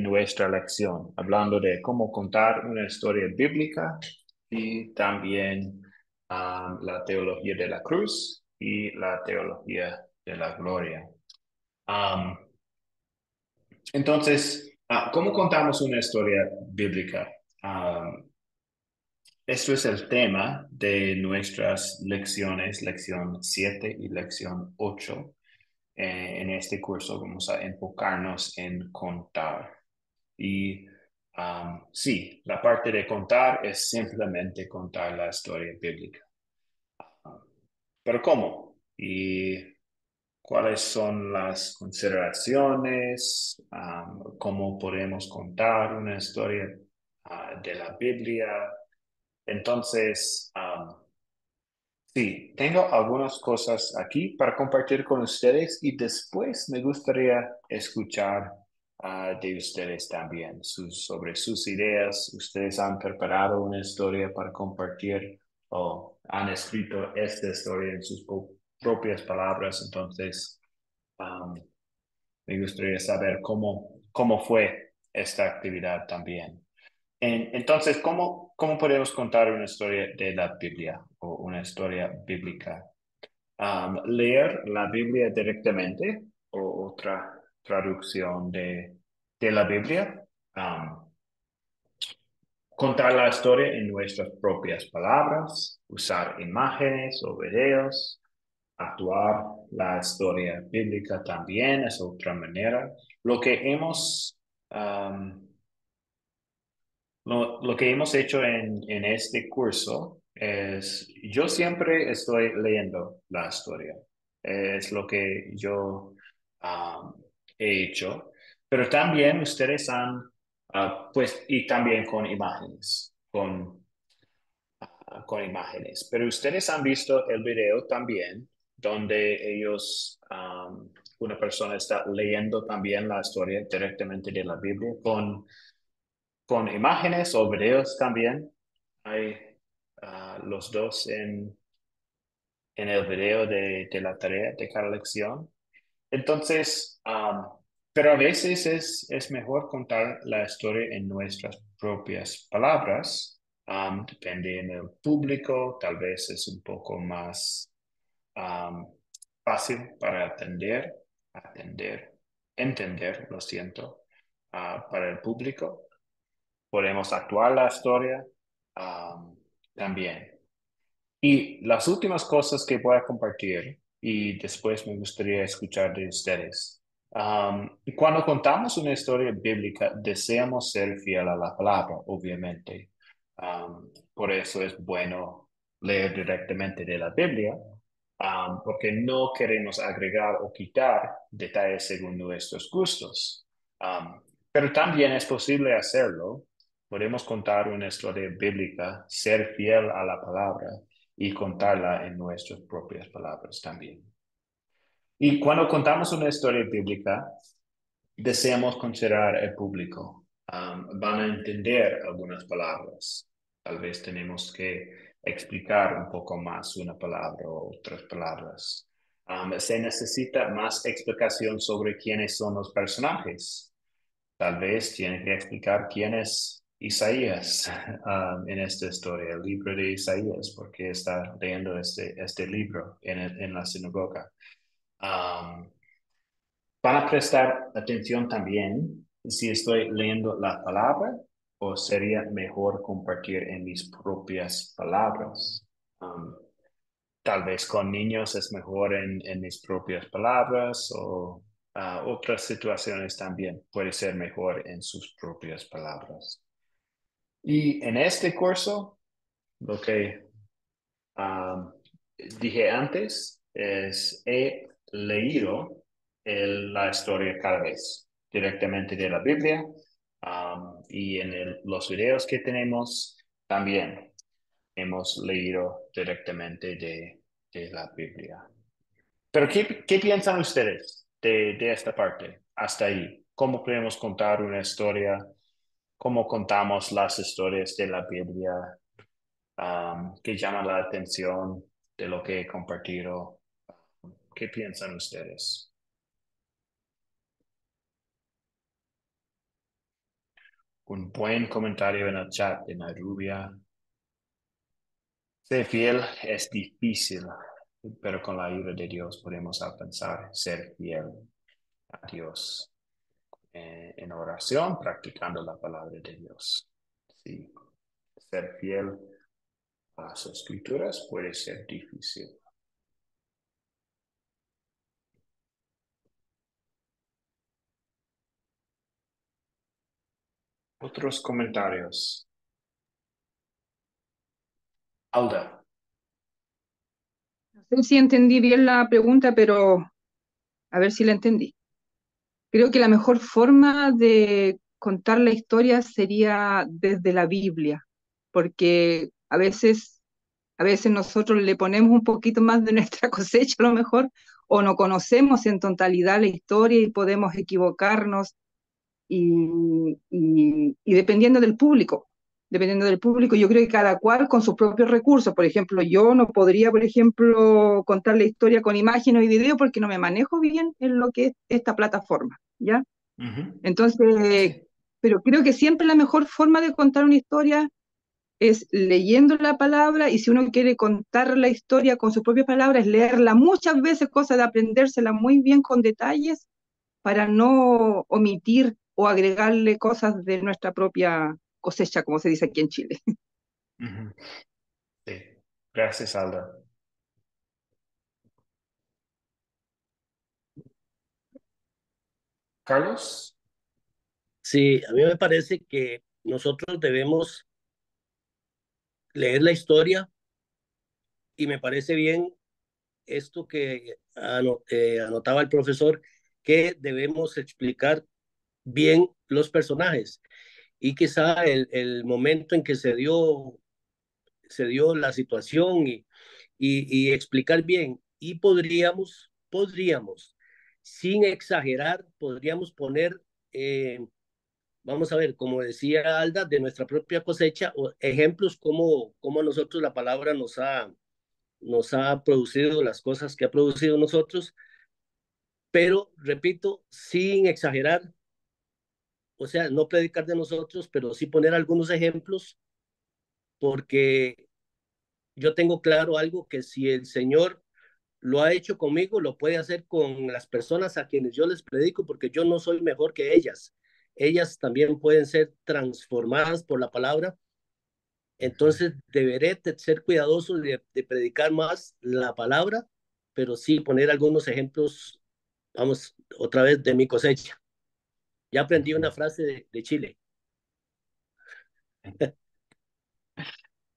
Speaker 1: nuestra lección, hablando de cómo contar una historia bíblica y también la teología de la cruz y la teología de la gloria. Um, entonces, ¿cómo contamos una historia bíblica? Esto es el tema de nuestras lecciones, lección 7 y lección 8. En este curso vamos a enfocarnos en contar. Y sí, la parte de contar es simplemente contar la historia bíblica. Pero ¿cómo? Y cuáles son las consideraciones, cómo podemos contar una historia de la Biblia. Entonces, sí, tengo algunas cosas aquí para compartir con ustedes y después me gustaría escuchar de ustedes también sobre sus ideas. ¿Ustedes han preparado una historia para compartir o han escrito esta historia en sus propias palabras? Entonces, um, me gustaría saber cómo fue esta actividad también. Entonces, ¿cómo podemos contar una historia de la Biblia o una historia bíblica? Leer la Biblia directamente o otra traducción de la Biblia. Contar la historia en nuestras propias palabras, usar imágenes o videos, actuar la historia bíblica también es otra manera. Lo que hemos... um, lo que hemos hecho en este curso es, yo siempre estoy leyendo la historia. Es lo que yo he hecho. Pero también ustedes han, pues, y también con imágenes. Pero ustedes han visto el video también, donde una persona está leyendo también la historia directamente de la Biblia con imágenes o videos también. Hay los dos en el video de la tarea de cada lección. Entonces, pero a veces es mejor contar la historia en nuestras propias palabras. Depende en el público, tal vez es un poco más um, fácil para entender, lo siento, para el público. Podemos actuar la historia también. Y las últimas cosas que voy a compartir y después me gustaría escuchar de ustedes. Cuando contamos una historia bíblica, deseamos ser fiel a la palabra, obviamente. Por eso es bueno leer directamente de la Biblia, porque no queremos agregar o quitar detalles según nuestros gustos. Pero también es posible hacerlo. Podemos contar una historia bíblica, ser fiel a la palabra y contarla en nuestras propias palabras también. Y cuando contamos una historia bíblica, deseamos considerar el público. Van a entender algunas palabras. Tal vez tenemos que explicar un poco más una palabra o otras palabras. Se necesita más explicación sobre quiénes son los personajes. Tal vez tiene que explicar quién es Isaías en esta historia, el libro de Isaías, porque está leyendo este libro en la sinagoga. Van a prestar atención también si estoy leyendo la palabra o sería mejor compartir en mis propias palabras. Tal vez con niños es mejor en mis propias palabras o otras situaciones también puede ser mejor en sus propias palabras. Y en este curso, lo que um, dije antes es he leído la historia cada vez directamente de la Biblia y en los videos que tenemos también hemos leído directamente de la Biblia. Pero ¿qué piensan ustedes de esta parte hasta ahí? ¿Cómo podemos contar una historia? ¿Cómo contamos las historias de la Biblia que llaman la atención de lo que he compartido? ¿Qué piensan ustedes? Un buen comentario en el chat de Narubia. Ser fiel es difícil, pero con la ayuda de Dios podemos alcanzar ser fiel a Dios en oración, practicando la palabra de Dios. Sí, ser fiel a las escrituras puede ser difícil. Otros comentarios. Alda.
Speaker 5: No sé si entendí bien la pregunta, pero A ver si la entendí. Creo que la mejor forma de contar la historia sería desde la Biblia, porque a veces nosotros le ponemos un poquito más de nuestra cosecha a lo mejor, o no conocemos en totalidad la historia y podemos equivocarnos y dependiendo del público, yo creo que cada cual con sus propios recursos. Por ejemplo, yo no podría, por ejemplo, contar la historia con imágenes y video porque no me manejo bien en lo que es esta plataforma, ¿ya?
Speaker 1: Ujú.
Speaker 5: Entonces,
Speaker 1: Sí.
Speaker 5: pero creo que siempre la mejor forma de contar una historia es leyendo la palabra, y si uno quiere contar la historia con sus propias palabras, es leerla muchas veces, cosa de aprendérsela muy bien con detalles para no omitir o agregarle cosas de nuestra propia cosecha, como se dice aquí en Chile.
Speaker 1: Ujú. Sí. Gracias, Alda. Carlos.
Speaker 4: Sí, a mí me parece que nosotros debemos leer la historia y me parece bien esto que anotaba el profesor, que debemos explicar bien los personajes y quizá el momento en que se dio la situación y explicar bien. Y podríamos, sin exagerar, podríamos poner, vamos a ver, como decía Alda, de nuestra propia cosecha, o ejemplos como a nosotros la palabra nos ha producido las cosas que ha producido nosotros, pero repito, sin exagerar, o sea, no predicar de nosotros, pero sí poner algunos ejemplos, porque yo tengo claro algo, que si el Señor lo ha hecho conmigo, lo puede hacer con las personas a quienes yo les predico, porque yo no soy mejor que ellas. Ellas también pueden ser transformadas por la palabra. Entonces deberé ser cuidadoso de predicar más la palabra, pero sí poner algunos ejemplos, vamos, otra vez de mi cosecha. Ya aprendí una frase de Chile.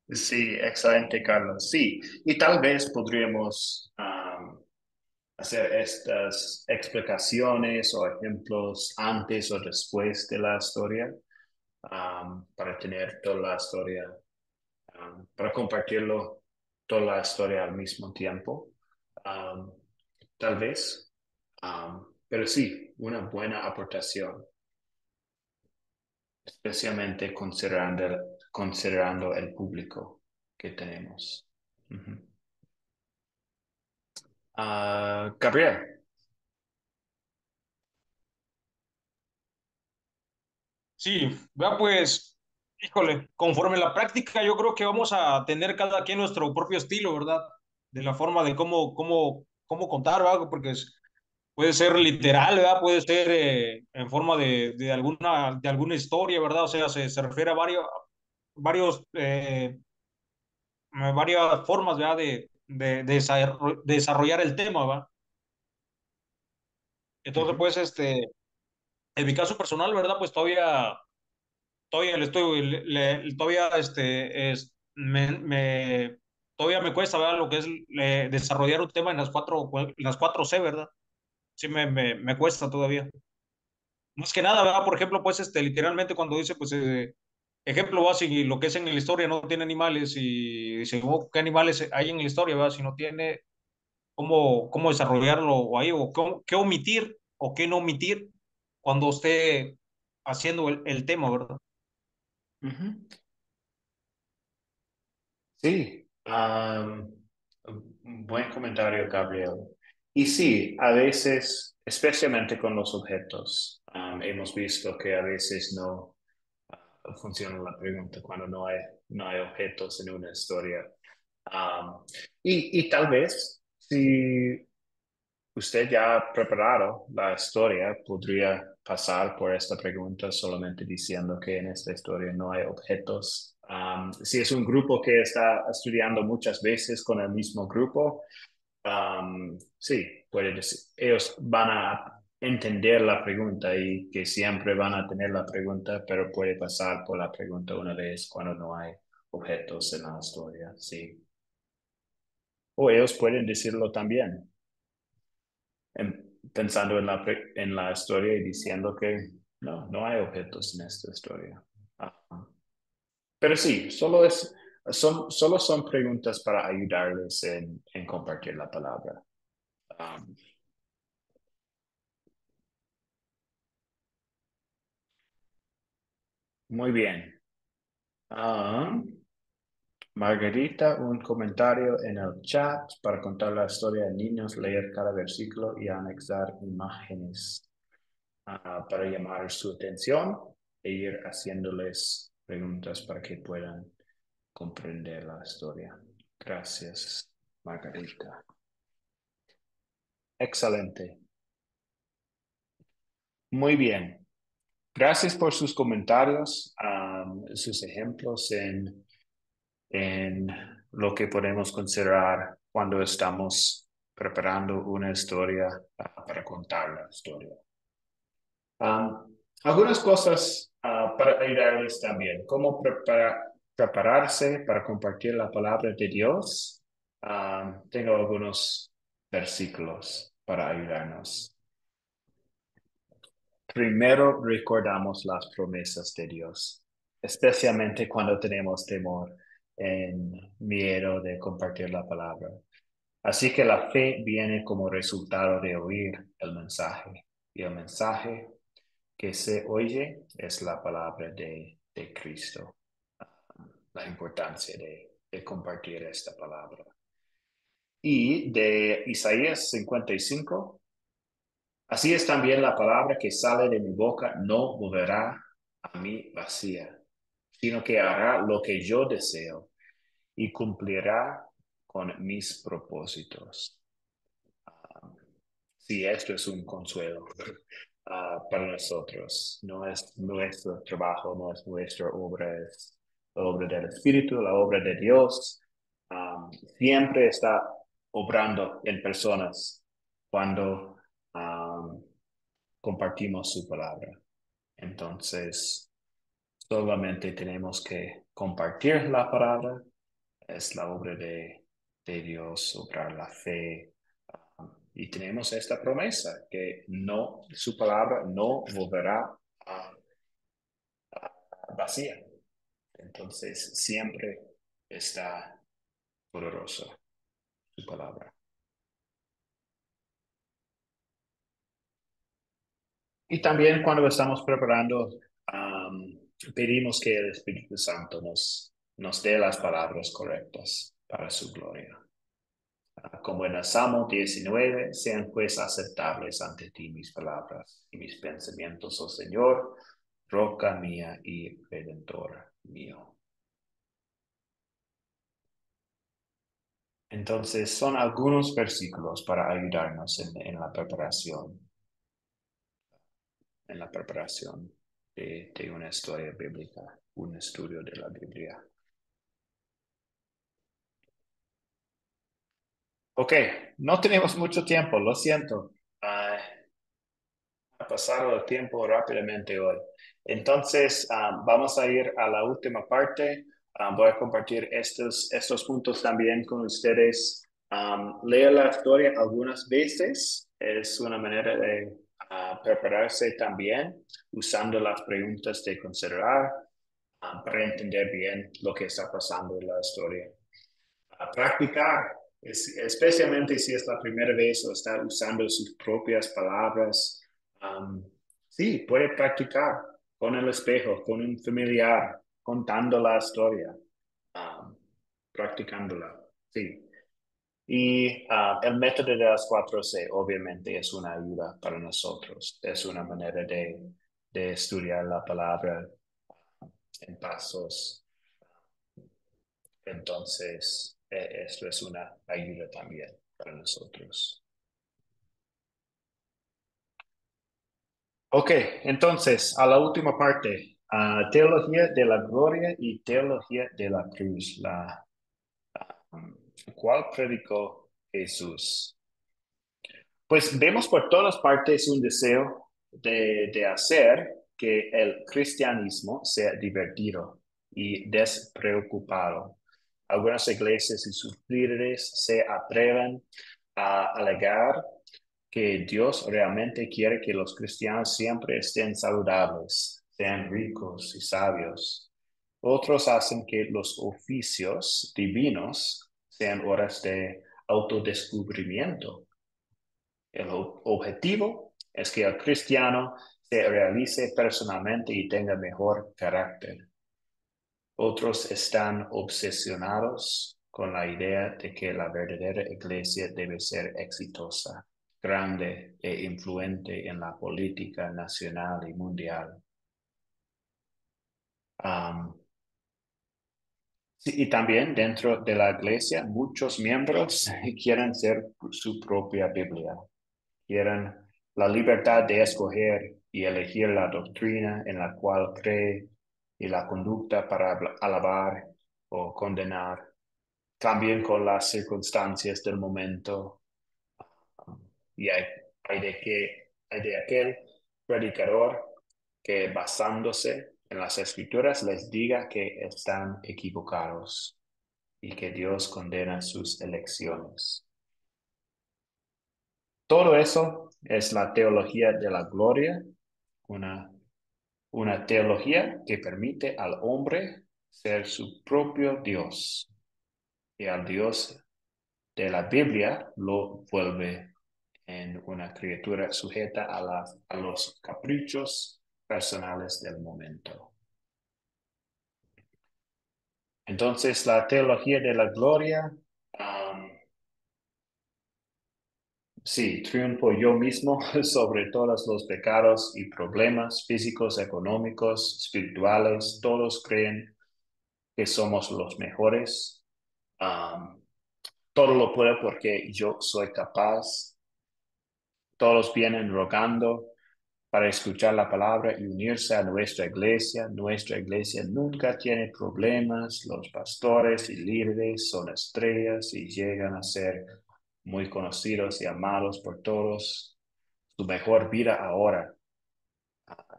Speaker 1: Sí, excelente, Carlos. Sí, y tal vez podríamos hacer estas explicaciones o ejemplos antes o después de la historia, para tener toda la historia, para compartirlo toda la historia al mismo tiempo. Um, Tal vez, pero sí, una buena aportación, especialmente considerando el público que tenemos. Ujú. Gabriel.
Speaker 2: Sí, vea pues, híjole, conforme la práctica, yo creo que vamos a tener cada quien nuestro propio estilo, ¿verdad? De la forma de cómo contar, ¿verdad? Porque puede ser literal, ¿verdad? Puede ser en forma de alguna historia, ¿verdad? O sea, se refiere a varias formas, ¿verdad? De desarrollar el tema, ¿verdad? Entonces,
Speaker 1: Ujú.
Speaker 2: pues, en mi caso personal, ¿verdad? Pues todavía le estoy, todavía, todavía me cuesta, ¿verdad? Lo que es desarrollar un tema en las cuatro C, ¿verdad? Sí, me cuesta todavía. Más que nada, ¿verdad? Por ejemplo, pues, literalmente cuando dice, pues, ejemplo básico, y lo que es en la historia no tiene animales, y dice, oh, ¿qué animales hay en la historia, ¿verdad? Si no tiene cómo desarrollarlo o ahí, o qué omitir o qué no omitir cuando esté haciendo el tema, ¿verdad?
Speaker 1: Ujú. Sí, un buen comentario, Gabriel. Y sí, a veces, especialmente con los objetos, hemos visto que a veces no funciona la pregunta cuando no hay objetos en una historia. Y tal vez, si usted ya ha preparado la historia, podría pasar por esta pregunta solamente diciendo que en esta historia no hay objetos. Si es un grupo que está estudiando muchas veces con el mismo grupo, sí, puede decir, ellos van a entender la pregunta y que siempre van a tener la pregunta, pero puede pasar por la pregunta una vez cuando no hay objetos en la historia, sí. O ellos pueden decirlo también. pensando en la historia y diciendo que no hay objetos en esta historia. Pero sí, solo son preguntas para ayudarles en compartir la palabra. Muy bien. Margarita, un comentario en el chat para contar la historia de niños, leer cada versículo y anexar imágenes para llamar su atención e ir haciéndoles preguntas para que puedan comprender la historia. Gracias, Margarita. Excelente. Muy bien. Gracias por sus comentarios, sus ejemplos en lo que podemos considerar cuando estamos preparando una historia para contar la historia. Algunas cosas para ayudarles también. Cómo prepararse para compartir la palabra de Dios. Tengo algunos versículos para ayudarnos. Primero recordamos las promesas de Dios, especialmente cuando tenemos temor en miedo de compartir la palabra. Así que la fe viene como resultado de oír el mensaje. Y el mensaje que se oye es la palabra de Cristo. La importancia de compartir esta palabra. Y de Isaías 55. Así es también la palabra que sale de mi boca, no volverá a mí vacía, sino que hará lo que yo deseo y cumplirá con mis propósitos. Sí, esto es un consuelo para nosotros. No es nuestro trabajo, no es nuestra obra, es la obra del Espíritu, la obra de Dios. Siempre está obrando en personas cuando compartimos su palabra. Entonces, solamente tenemos que compartir la palabra. Es la obra de Dios, obrar la fe. Y tenemos esta promesa que su palabra no volverá vacía. Entonces, siempre está poderosa su palabra. Y también cuando estamos preparando, pedimos que el Espíritu Santo nos dé las palabras correctas para su gloria. Como en el Salmo 19, sean pues aceptables ante ti mis palabras y mis pensamientos, oh Señor, roca mía y redentor mío. Entonces, son algunos versículos para ayudarnos en la preparación. En la preparación de una historia bíblica, un estudio de la Biblia. Ok, no tenemos mucho tiempo, lo siento. Ha pasado el tiempo rápidamente hoy. Entonces, vamos a ir a la última parte. Voy a compartir estos puntos también con ustedes. Lea la historia algunas veces. Es una manera de prepararse también, usando las preguntas de considerar para entender bien lo que está pasando en la historia. Practicar, especialmente si es la primera vez o está usando sus propias palabras. Sí, puede practicar con el espejo, con un familiar, contando la historia, practicándola. Sí. Y el método de las 4C obviamente es una ayuda para nosotros. Es una manera de estudiar la palabra en pasos. Entonces, esto es una ayuda también para nosotros. Ok, entonces, a la última parte, teología de la gloria y teología de la cruz. ¿Cuál predicó Jesús? Pues vemos por todas partes un deseo de hacer que el cristianismo sea divertido y despreocupado. Algunas iglesias y sus líderes se atreven a alegar que Dios realmente quiere que los cristianos siempre estén saludables, sean ricos y sabios. Otros hacen que los oficios divinos sean horas de autodescubrimiento. El objetivo es que el cristiano se realice personalmente y tenga mejor carácter. Otros están obsesionados con la idea de que la verdadera iglesia debe ser exitosa, grande e influente en la política nacional y mundial. Sí, y también dentro de la iglesia muchos miembros quieren ser su propia Biblia, quieren la libertad de escoger y elegir la doctrina en la cual cree y la conducta para alabar o condenar, también con las circunstancias del momento. Y hay de aquel predicador que basándose en las escrituras les diga que están equivocados y que Dios condena sus elecciones. Todo eso es la teología de la gloria, una teología que permite al hombre ser su propio Dios y al Dios de la Biblia lo vuelve en una criatura sujeta a los caprichos personales del momento. Entonces, la teología de la gloria, sí, triunfo yo mismo sobre todos los pecados y problemas físicos, económicos, espirituales. Todos creen que somos los mejores. Todo lo puedo porque yo soy capaz. Todos vienen rogando para escuchar la palabra y unirse a nuestra iglesia. Nuestra iglesia nunca tiene problemas. Los pastores y líderes son estrellas y llegan a ser muy conocidos y amados por todos. Su mejor vida ahora,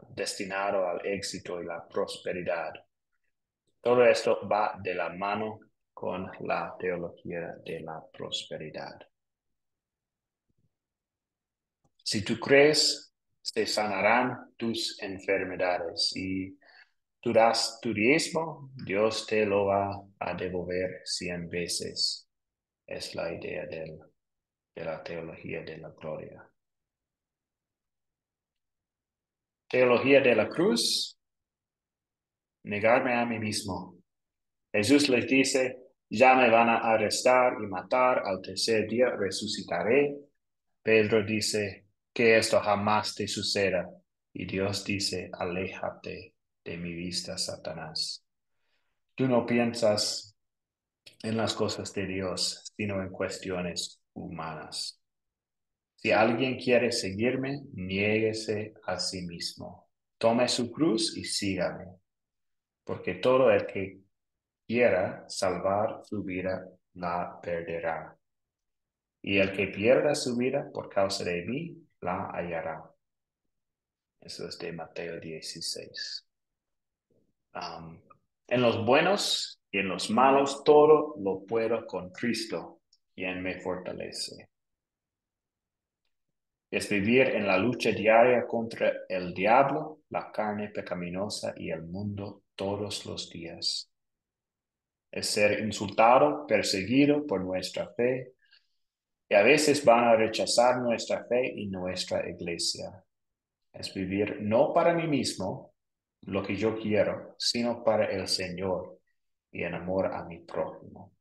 Speaker 1: destinado al éxito y la prosperidad. Todo esto va de la mano con la teología de la prosperidad. Si tú crees, se sanarán tus enfermedades y tú das tu diezmo, Dios te lo va a devolver 100 veces. Es la idea de la teología de la gloria. Teología de la cruz, negarme a mí mismo. Jesús les dice, ya me van a arrestar y matar, al tercer día resucitaré. Pedro dice, que esto jamás te suceda. Y Dios dice, aléjate de mi vista, Satanás. Tú no piensas en las cosas de Dios, sino en cuestiones humanas. Si alguien quiere seguirme, niéguese a sí mismo. Tome su cruz y sígame, porque todo el que quiera salvar su vida la perderá. Y el que pierda su vida por causa de mí, la hallará. Eso es de Mateo 16. En los buenos y en los malos, todo lo puedo con Cristo, quien me fortalece. Es vivir en la lucha diaria contra el diablo, la carne pecaminosa y el mundo todos los días. Es ser insultado, perseguido por nuestra fe, y a veces van a rechazar nuestra fe y nuestra iglesia. Es vivir no para mí mismo, lo que yo quiero, sino para el Señor y en amor a mi prójimo.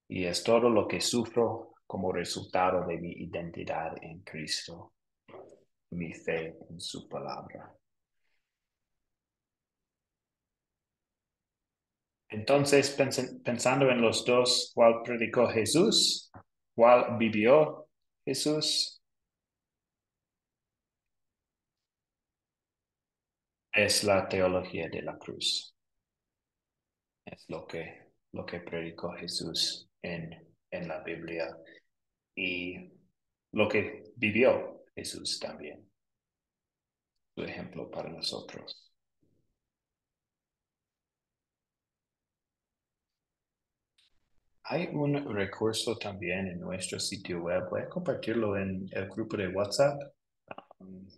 Speaker 1: Y es todo lo que sufro como resultado de mi identidad en Cristo, mi fe en su palabra. Entonces, pensando en los dos, ¿cuál predicó Jesús? ¿Cuál vivió Jesús? Es la teología de la cruz. Es lo que predicó Jesús en la Biblia y lo que vivió Jesús también. Su ejemplo para nosotros. Hay un recurso también en nuestro sitio web. Voy a compartirlo en el grupo de WhatsApp.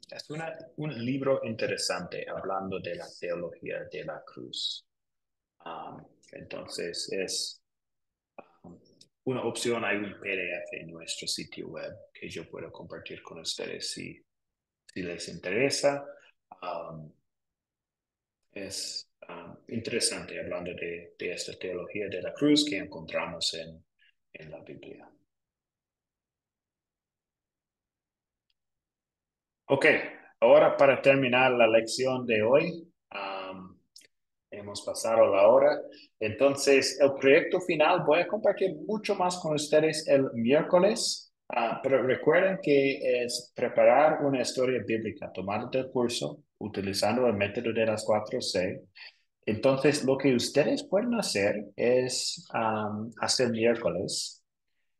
Speaker 1: Es un libro interesante hablando de la teología de la cruz. Entonces es una opción. Hay un PDF en nuestro sitio web que yo puedo compartir con ustedes si les interesa. Es interesante hablando de esta teología de la cruz que encontramos en la Biblia. Ok, ahora para terminar la lección de hoy, hemos pasado la hora. Entonces, el proyecto final voy a compartir mucho más con ustedes el miércoles, pero recuerden que es preparar una historia bíblica tomada del curso utilizando el método de las 4C. Entonces, lo que ustedes pueden hacer es, hasta el miércoles,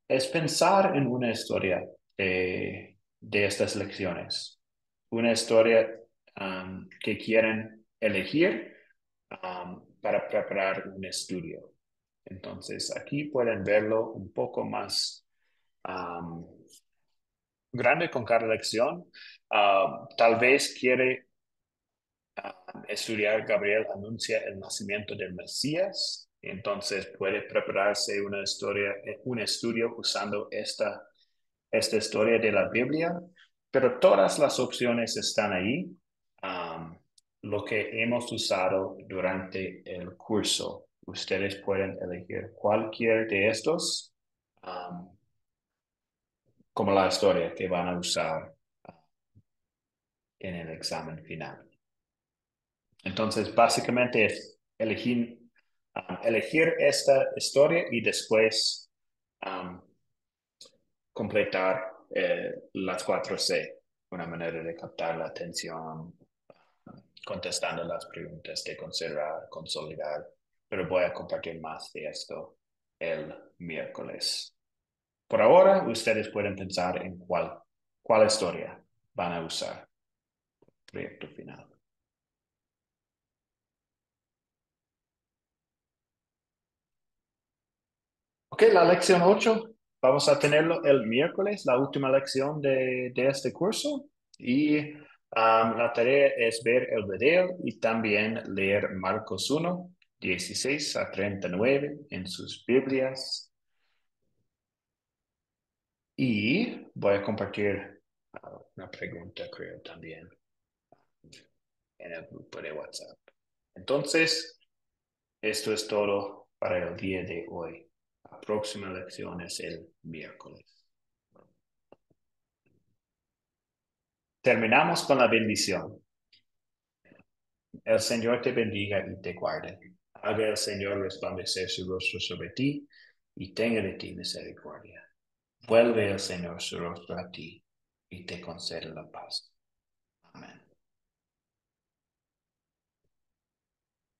Speaker 1: es pensar en una historia de estas lecciones. Una historia que quieren elegir para preparar un estudio. Entonces, aquí pueden verlo un poco más grande con cada lección. Tal vez quiere estudiar Gabriel anuncia el nacimiento del Mesías. Entonces puede prepararse una historia, un estudio usando esta historia de la Biblia, pero todas las opciones están ahí. Lo que hemos usado durante el curso, ustedes pueden elegir cualquier de estos como la historia que van a usar en el examen final. Entonces, básicamente es elegir esta historia y después completar las 4C, una manera de captar la atención, contestando las preguntas de considerar, consolidar, pero voy a compartir más de esto el miércoles. Por ahora, ustedes pueden pensar en cuál historia van a usar proyecto final. Ok, la lección 8, vamos a tenerlo el miércoles, la última lección de este curso. Y la tarea es ver el video y también leer Marcos 1, 16 a 39 en sus Biblias. Y voy a compartir una pregunta, creo, también en el grupo de WhatsApp. Entonces, esto es todo para el día de hoy. La próxima lección es el miércoles. Terminamos con la bendición. El Señor te bendiga y te guarde. Haga el Señor resplandecer su rostro sobre ti y tenga de ti misericordia. Vuelve el Señor su rostro a ti y te concede la paz. Amén.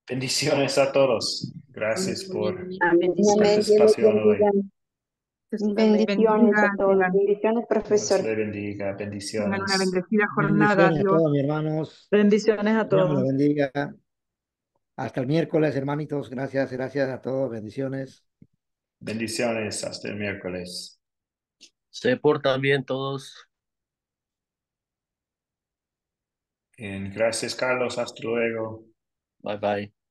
Speaker 1: Bendiciones a todos. Gracias por
Speaker 6: Amén,
Speaker 1: su
Speaker 6: amén. Dios los
Speaker 1: participación hoy.
Speaker 6: bendiga. Bendiciones a todos. Bendiciones,
Speaker 1: Dios
Speaker 6: profesor.
Speaker 1: le bendiga.
Speaker 2: Tengan una
Speaker 1: Bendiciones.
Speaker 2: bendecida jornada.
Speaker 3: Bendiciones a
Speaker 2: Dios.
Speaker 3: todos, mis hermanos.
Speaker 7: Bendiciones a
Speaker 3: Dios me los
Speaker 7: todos.
Speaker 3: bendiga. Hasta el miércoles, hermanitos. Gracias, gracias a todos. Bendiciones.
Speaker 1: Bendiciones. Hasta el miércoles.
Speaker 4: Se portan bien todos.
Speaker 1: Bien, gracias, Carlos. Hasta luego.
Speaker 4: Bye bye.